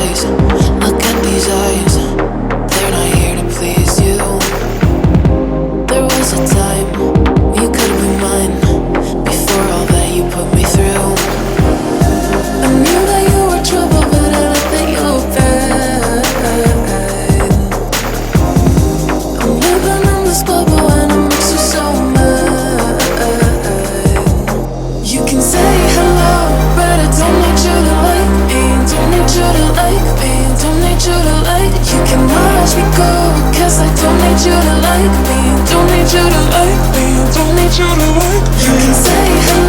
eyes, look at these eyes. They're not here to please you. There was a time when you could be mine, before all that you put me through. I knew that you were trouble, but I like that you were bad. I'm living in this bubble and it makes you so mad. You can say hello, but I don't need you to like me. Don't need you to like me. Don't need you to like. You can watch me go, cause I don't need you to like me. Don't need you to like me. Don't need you to like me. You can say hello,